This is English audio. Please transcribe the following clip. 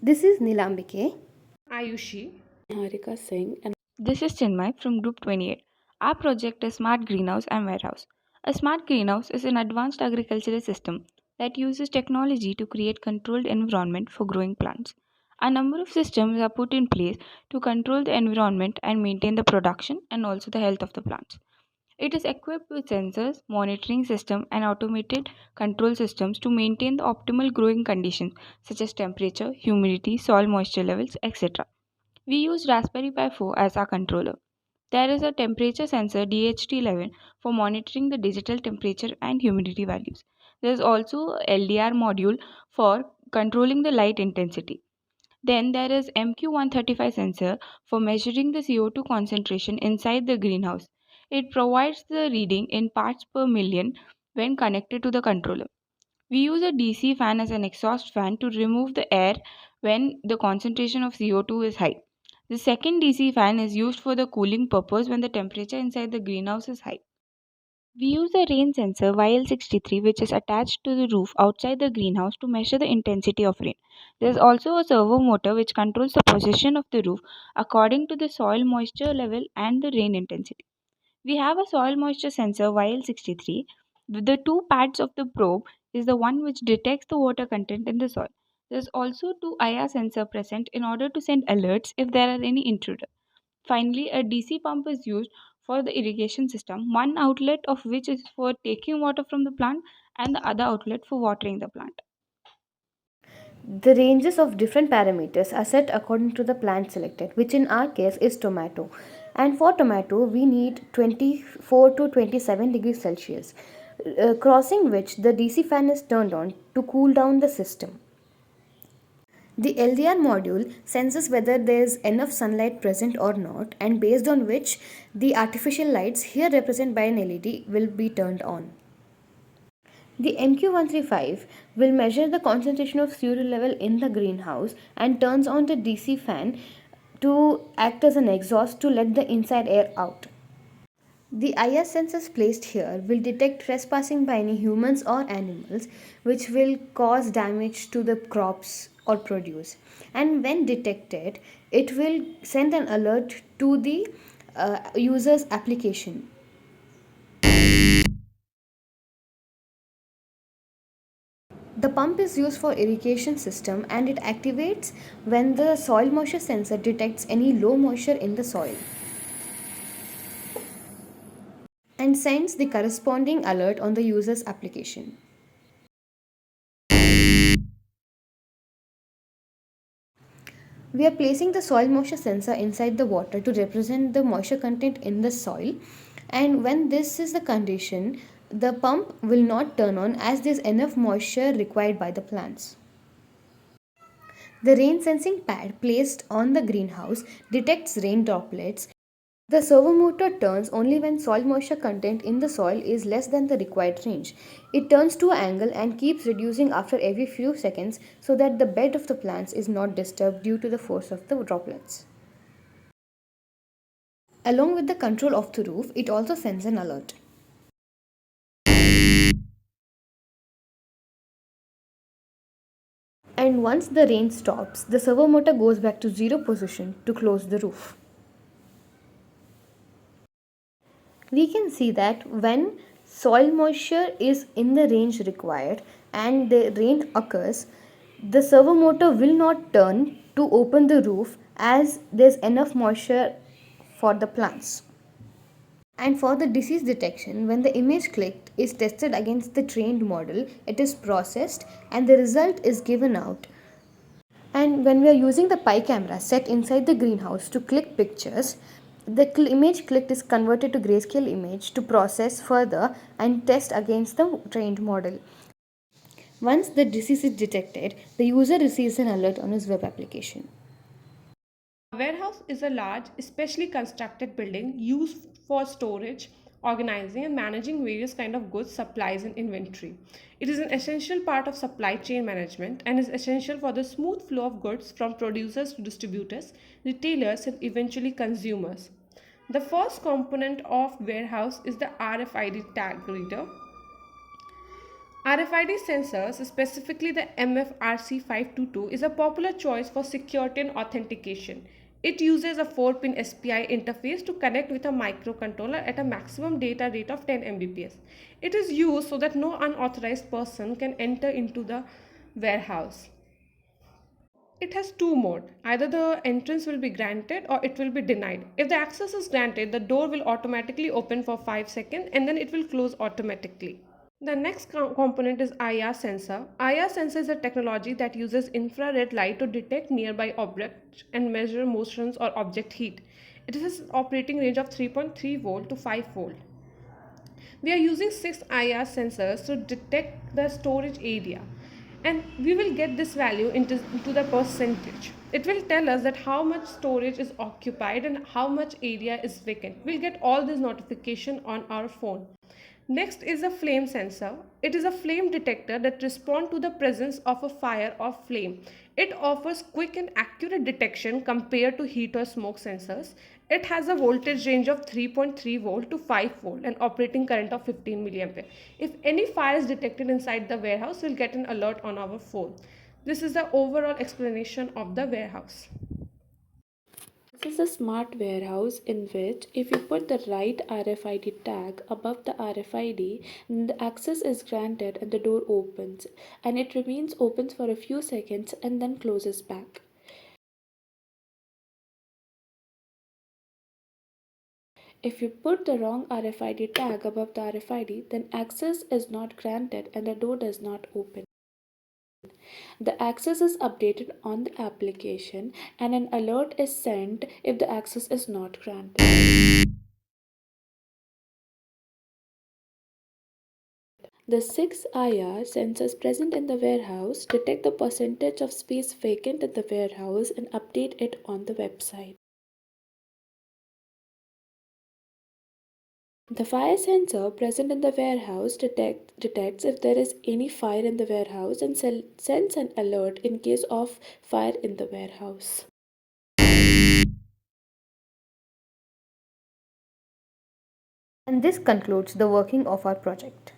This is Nilambike. Ayushi. Harika Singh, and This is Chinmay from Group 28. Our project is Smart Greenhouse and Warehouse. A smart greenhouse is an advanced agricultural system that uses technology to create controlled environment for growing plants. A number of systems are put in place to control the environment and maintain the production and also the health of the plants. It is equipped with sensors, monitoring system and automated control systems to maintain the optimal growing conditions such as temperature, humidity, soil moisture levels, etc. We use Raspberry Pi 4 as our controller. There is a temperature sensor DHT11 for monitoring the digital temperature and humidity values. There is also a LDR module for controlling the light intensity. Then there is MQ135 sensor for measuring the CO2 concentration inside the greenhouse. It provides the reading in parts per million when connected to the controller. We use a DC fan as an exhaust fan to remove the air when the concentration of CO2 is high. The second DC fan is used for the cooling purpose when the temperature inside the greenhouse is high. We use a rain sensor YL63 which is attached to the roof outside the greenhouse to measure the intensity of rain. There is also a servo motor which controls the position of the roof according to the soil moisture level and the rain intensity. We have a soil moisture sensor YL63. The two pads of the probe is the one which detects the water content in the soil. There is also two IR sensor present in order to send alerts if there are any intruder. Finally, a DC pump is used for the irrigation system, one outlet of which is for taking water from the plant and the other outlet for watering the plant. The ranges of different parameters are set according to the plant selected, which in our case is tomato. And for tomato, we need 24 to 27 degrees Celsius, crossing which the DC fan is turned on to cool down the system. The LDR module senses whether there is enough sunlight present or not, and based on which the artificial lights, here represented by an LED, will be turned on. The MQ135 will measure the concentration of CO2 level in the greenhouse and turns on the DC fan to act as an exhaust to let the inside air out. The IR sensors placed here will detect trespassing by any humans or animals which will cause damage to the crops or produce. And when detected, it will send an alert to the user's application. The pump is used for irrigation system and it activates when the soil moisture sensor detects any low moisture in the soil and sends the corresponding alert on the user's application. We are placing the soil moisture sensor inside the water to represent the moisture content in the soil, and when this is the condition, the pump will not turn on as there is enough moisture required by the plants. The rain sensing pad placed on the greenhouse detects rain droplets. The servo motor turns only when soil moisture content in the soil is less than the required range. It turns to an angle and keeps reducing after every few seconds so that the bed of the plants is not disturbed due to the force of the droplets. Along with the control of the roof, it also sends an alert. And once the rain stops, the servo motor goes back to zero position to close the roof. We can see that when soil moisture is in the range required and the rain occurs, the servo motor will not turn to open the roof as there's enough moisture for the plants. And for the disease detection, when the image clicked is tested against the trained model, it is processed and the result is given out. And when we are using the Pi camera set inside the greenhouse to click pictures, the image clicked is converted to grayscale image to process further and test against the trained model. Once the disease is detected, the user receives an alert on his web application. A warehouse is a large, specially constructed building used for storage, organizing, and managing various kinds of goods, supplies, and inventory. It is an essential part of supply chain management and is essential for the smooth flow of goods from producers to distributors, retailers, and eventually consumers. The first component of warehouse is the RFID tag reader. RFID sensors, specifically the MFRC522, is a popular choice for security and authentication. It uses a 4-pin SPI interface to connect with a microcontroller at a maximum data rate of 10 Mbps. It is used so that no unauthorized person can enter into the warehouse. It has two modes. Either the entrance will be granted or it will be denied. If the access is granted, the door will automatically open for 5 seconds and then it will close automatically. The next component is IR sensor. IR sensor is a technology that uses infrared light to detect nearby objects and measure motions or object heat. It has an operating range of 3.3 volt to 5 volt. We are using 6 IR sensors to detect the storage area, and we will get this value into the percentage. It will tell us that how much storage is occupied and how much area is vacant. We'll get all this notification on our phone. Next is a flame sensor. It is a flame detector that responds to the presence of a fire or flame. It offers quick and accurate detection compared to heat or smoke sensors. It has a voltage range of 3.3 volt to 5 volt and operating current of 15 milliampere. If any fire is detected inside the warehouse, we'll get an alert on our phone. This is the overall explanation of the warehouse. This is a smart warehouse in which if you put the right RFID tag above the RFID, then the access is granted and the door opens, and it remains open for a few seconds and then closes back. If you put the wrong RFID tag above the RFID, then access is not granted and the door does not open. The access is updated on the application and an alert is sent if the access is not granted. The 6 IR sensors present in the warehouse detect the percentage of space vacant in the warehouse and update it on the website. The fire sensor present in the warehouse detects if there is any fire in the warehouse and sends an alert in case of fire in the warehouse. And this concludes the working of our project.